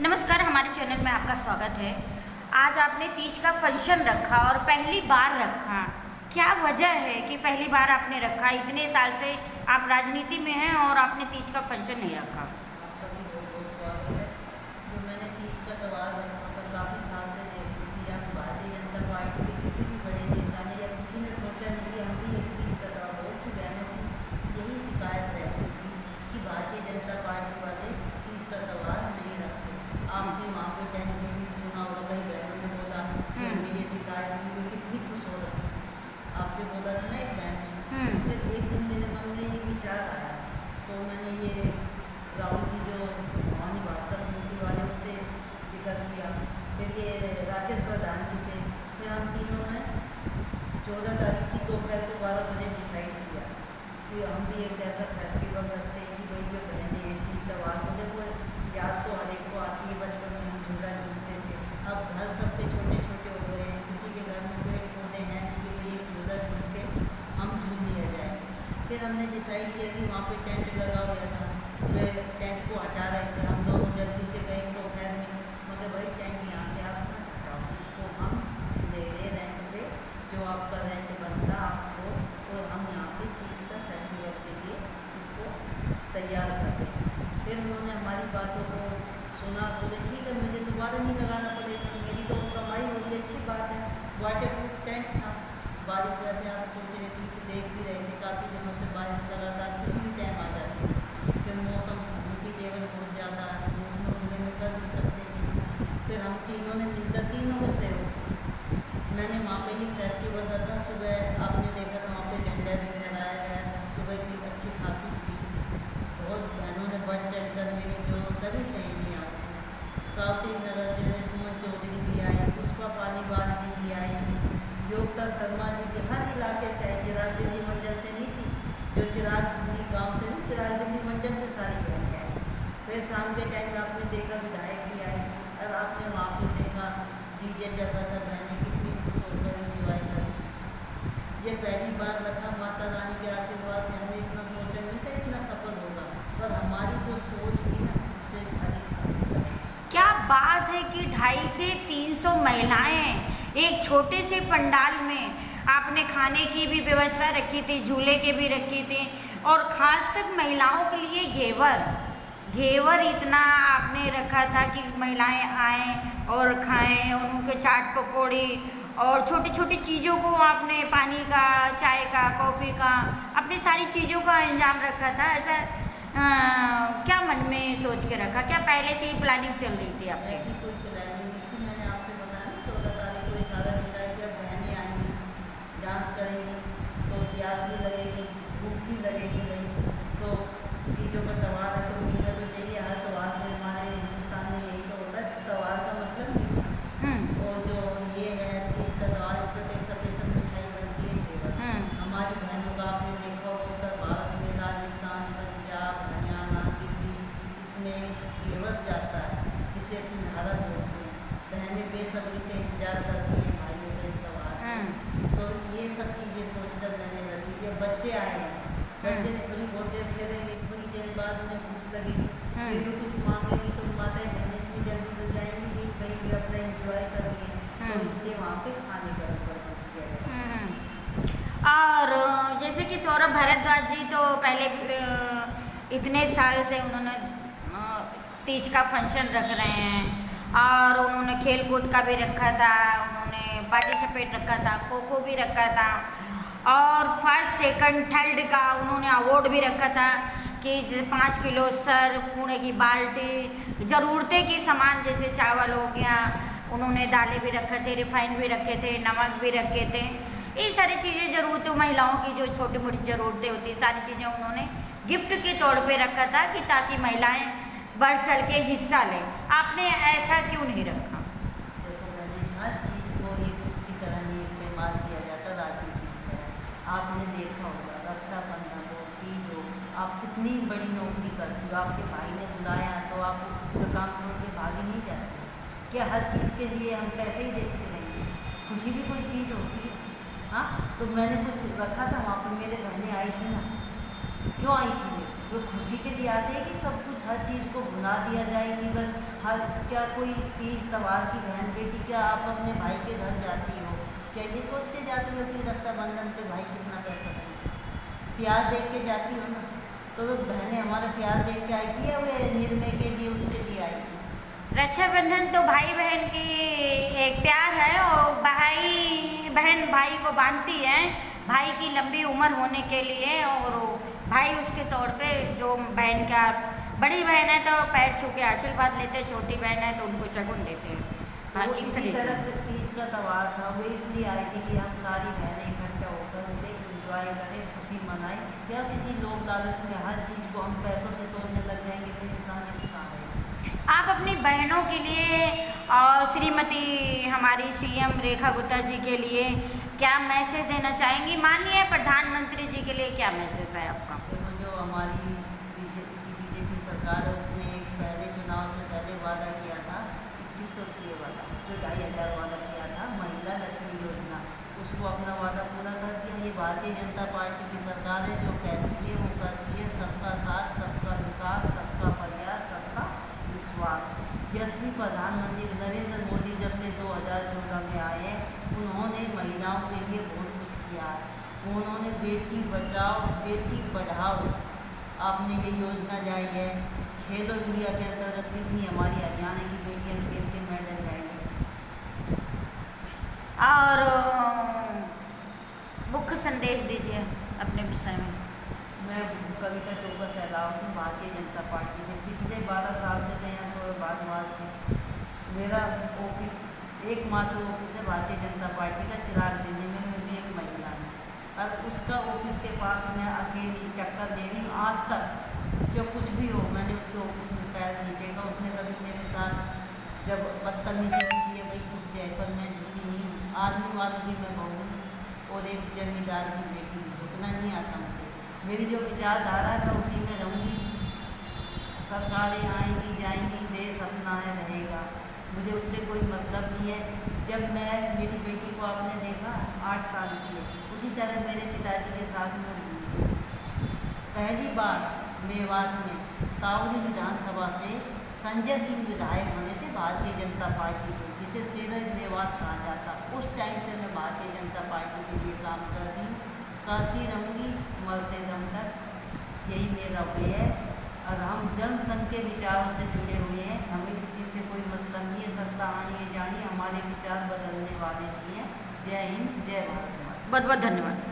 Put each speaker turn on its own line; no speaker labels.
नमस्कार, हमारे चैनल में आपका स्वागत है। आज आपने तीज का फंक्शन रखा और पहली बार रखा, क्या वजह है कि पहली बार आपने रखा? इतने साल से आप राजनीति में हैं और आपने तीज का फंक्शन नहीं रखा।
आपका भी बहुत बहुत स्वागत है। जो मैंने तीज का त्योहार रखा पर काफ़ी साल से देख रही थी, या भारतीय जनता पार्टी के किसी भी बड़े नेता ने या किसी ने सोचा नहीं कि हम भी एक तीज का त्योहार। बहुत सी बहनों की यही शिकायत रहती थी कि भारतीय जनता पार्टी वाले तीज का त्योहार नहीं रखते। आपने वहाँ पे टेंट में भी सुना होगा, कई बहनों ने बोला कि हमें ये शिकायत थी, वो कितनी खुश हो रखी थी। आपसे बोला था ना एक बहन ने। फिर एक दिन मेरे मन में ये विचार आया, तो मैंने ये राहुल जी जो भवानी भास्कर समिति वाले उससे जिक्र किया, फिर ये राकेश प्रधान जी से। फिर हम तीनों ने 14 तारीख की दोपहर को 12 बजे डिसाइड किया कि हम भी एक ऐसा फेस्टिवल रखते हैं कि भाई जो बहनें हैं तीज त्यौहार को, देखो याद तो हर एक को आती है, बचपन में हम झूला झूलते थे। अब घर सब पे छोटे छोटे हो गए हैं, किसी के घर में पेड़ पौधे हैं नहीं कि भाई एक झूला झूल के हम झूल लिया जाए। फिर हमने डिसाइड किया कि वहाँ पे टेंट लगा हुआ था, वे टेंट को हटा रहे थे। हम दोनों जल्दी से गए दोपहर में, मगर भाई टेंट यहाँ से आप मत हटाओ, इसको हम दे दे रेंट पे, जो आपका रेंट बनता आपको, और हम यहाँ पे तीज का फेस्टिवल के लिए इसको तैयार करते हैं। फिर उन्होंने हमारी बातों को सुना, बोले ठीक है, मुझे दोबारा नहीं लगाना पड़ेगा, मेरी तो कमाई हो रही, अच्छी बात है। वाटर प्रूफ टेंट था। बारिश वैसे आप सोच रहे थे कि देख भी रहे थे, काफ़ी दिनों से बारिश लगातार किसी भी टाइम आ जाती थी। फिर मौसम धूपी लेवल बहुत ज़्यादा घूमने उड़ने में कर नहीं सकते थे। फिर हम तीनों ने मिलकर, तीनों के सहयोग से मैंने वहाँ पे ही फेस्टिवल रखा। सुबह आपने देखा था वहाँ पे झंडा भी फहराया गया था। सुबह की अच्छी खासी भीड़ थी, बहुत बहनों ने बढ़ चढ़ कर, मेरी जो सभी सहेलियाँ उसमें, सावित्री नगर जैसे सुमन चौधरी भी आई, पुष्पा पालीवाल जी भी आई, योगिता शर्मा जी भी, हर इलाके से आई। चिराग दिल्ली मंडल से नहीं थी, जो चिराग दिल्ली गांव से नहीं, चिराग दिल्ली मंडल से सारी बहनें आई। फिर शाम के टाइम आपने देखा विधायक भी आए थे, और आपने वहाँ पे देखा डीजे चल रहा था, बहनें कितनी खुश होकर इंजॉय कर रही थी। ये पहली बार रखा, माता रानी के आशीर्वाद से। हमने इतना सोचा नहीं था इतना सफल होगा, पर हमारी जो सोच थी ना, उससे अधिक सफल है।
क्या बात है कि 250 से 300 महिलाएं एक छोटे से पंडाल में, आपने खाने की भी व्यवस्था रखी थी, झूले के भी रखी थी, और ख़ास तक महिलाओं के लिए घेवर इतना आपने रखा था कि महिलाएं आएँ और खाएं, उनके चाट पकौड़ी और छोटी छोटी चीज़ों को आपने, पानी का, चाय का, कॉफ़ी का, अपनी सारी चीज़ों का इंतजाम रखा था। ऐसा क्या मन में सोच के रखा? क्या पहले से ही प्लानिंग चल रही थी आपकी?
ऐसी कोई प्लानिंग नहीं थी। मैंने आपसे बताया ना 14 तारीख को ये सारा डिसाइड किया, बहनें आएंगी, डांस करेंगी, तो प्यास भी लगेगी, भूख भी लगेगी भाई। तो तीजों का त्यौहार है तो मीठा तो चाहिए। हर त्यौहार में हमारे हिंदुस्तान में यही तो होता है, त्यौहार का मतलब मीठा। और जो ये है तीज का त्यौहार, इस पर एक स्पेशल मिठाई बनती है घेवर। हमारी बहनों का आपने देखा हो, उत्तर भारत में राजस्थान, पंजाब, हरियाणा, दिल्ली, इसमें घेवर जाता है जिसे सिंघाड़ा बोलते हैं। बहनें बेसब्री से इंतजार करती हैं भाइयों के इस त्यौहार का। तो ये सब चीज़ें सोचकर मैंने रखी थी। बच्चे आए हैं, बच्चे थोड़ी बहुत देर खेलेंगे, थोड़ी देर बाद उन्हें भूख लगेगी, फिर भी कुछ मांगेगी, तो माताएं बहनें इतनी जल्दी तो जाएंगी नहीं, भाई भी अपना इंजॉय कर रही हैं, तो इसलिए वहाँ पे खाने का भी प्रबंध किया गया।
और जैसे कि सौरभ भारद्वाज जी तो पहले इतने साल से उन्होंने तीज का फंक्शन रख रहे हैं, और उन्होंने खेल कूद का भी रखा था, उन्होंने पार्टिसिपेट रखा था, खो खो भी रखा था, और फर्स्ट सेकंड थर्ड का उन्होंने अवार्ड भी रखा था कि जैसे 5 किलो सर्फ, कूड़े की बाल्टी, ज़रूरतें की सामान जैसे चावल हो गया, उन्होंने दालें भी रखे थे, रिफाइंड भी रखे थे, नमक भी रखे थे। ये सारी चीज़ें ज़रूरतें, महिलाओं की जो छोटी मोटी ज़रूरतें होती, सारी चीज़ें उन्होंने गिफ्ट के तौर पे रखा था कि ताकि महिलाएं बढ़ चढ़ के हिस्सा लें। आपने ऐसा क्यों नहीं रखा?
देखो, मैंने हर चीज़ को एक उसकी तरह नहीं इस्तेमाल किया जाता, राजनीति की तरह। आपने देखा होगा रक्षाबंधन हो, तीज हो, आप कितनी बड़ी नौकरी करती हो, आपके भाई ने बुलाया तो आप अपना काम छोड़ के भागे नहीं जाते। क्या हर चीज़ के लिए हम पैसे ही देखते रहेंगे? खुशी भी कोई चीज़ होती है। हाँ, तो मैंने कुछ रखा था वहाँ पर। मेरे बहनें आई थी ना, क्यों आई थी? वो खुशी के लिए आते हैं कि सब कुछ हर चीज़ को भुला दिया जाए कि बस हर क्या कोई तीज त्योहार की बहन बेटी, क्या आप अपने भाई के घर जाती हो, क्या ये सोच के जाती हो कि रक्षाबंधन पे भाई कितना पैसा दे, प्यार देख के जाती हो ना। तो वो बहनें हमारा प्यार देख के आई थी या वे निर्णय के लिए उसके लिए आई थी?
रक्षाबंधन तो भाई बहन की एक प्यार है, और भाई बहन भाई को बांधती है भाई की लंबी उम्र होने के लिए, और भाई उसके तौर पे जो बहन का, बड़ी बहन है तो पैर छू के आशीर्वाद लेते हैं, छोटी बहन है तो उनको शगुन देते हैं।
तो वो इसी तरह तीज का त्योहार था, वो इसलिए आई थी कि हम सारी बहनें इकट्ठा होकर उसे एंजॉय करें, खुशी मनाएं, या किसी लोक लालच में हर चीज़ को हम पैसों से तोड़ने लग जाएंगे, फिर इंसानियत कहाँ रहेगी।
आप अपनी बहनों के लिए और श्रीमती हमारी सीएम रेखा गुप्ता जी के लिए क्या मैसेज देना चाहेंगी? माननीय प्रधानमंत्री जी के लिए क्या मैसेज है आपका?
देखो, जो हमारी बीजेपी सरकार है, उसने एक पहले चुनाव से पहले वादा किया था 2100 रुपये वाला, जो 2500 वादा किया था, महिला लक्ष्मी योजना, उसको अपना वादा पूरा कर दिया। ये भारतीय जनता पार्टी की सरकार है, जो कहती है वो करती है, सबका साथ, सबका विकास, सबका प्रयास, सबका विश्वास। यशस्वी प्रधानमंत्री नरेंद्र मोदी जब से 2014 में आए हैं, उन्होंने महिलाओं के लिए बहुत कुछ किया है। उन्होंने बेटी बचाओ बेटी पढ़ाओ, आपने ये योजना लाई है। खेलो इंडिया के अंतर्गत कितनी हमारी हरियाणा की बेटियां खेल के मेडल लाएंगी।
और मुख्य संदेश दीजिए अपने विषय में।
मैं कविता टोका सहलाव हूँ, भारतीय जनता पार्टी से पिछले 12 साल से मैं यहाँ 16 बात थी। मेरा ऑफिस एकमात्र ऑफिस है भारतीय जनता पार्टी का, चिराग दिल्ली में, मैं भी एक महिला हूँ, और उसका ऑफिस के पास मैं अकेली टक्कर दे रही हूँ। आज तक जो कुछ भी हो, मैंने उसके ऑफिस में पैर नहीं टेका। उसने कभी मेरे साथ जब बदतमीजी की है, भाई छूट जाए, पर मैं झुकी नहीं हूँ। आदमी वालों की मैं बहू और एक जमींदार की बेटी, झुकना नहीं आता मुझे। मेरी जो विचारधारा है मैं उसी में रहूँगी। सरकारें आएंगी जाएंगी, देश अपना है रहेगा, मुझे उससे कोई मतलब नहीं है। जब मैं मेरी बेटी को आपने देखा 8 साल की है, उसी तरह मेरे पिताजी के साथ में घूमती थी। पहली बार मेवात में तावली विधानसभा से संजय सिंह विधायक बने थे भारतीय जनता पार्टी के, जिसे शेर मेवात कहा जाता। उस टाइम से मैं भारतीय जनता पार्टी के लिए काम करती रहूँगी, मरते दम तक यही मेरा वे है। और हम जनसंघ के विचारों से जुड़े हुए हैं, हमें इस चीज़ से कोई मतलब नहीं है। सत्ता आनी है जानी, हमारे विचार बदलने वाले नहीं हैं। जय हिंद, जय भारत माता।
बहुत बहुत धन्यवाद।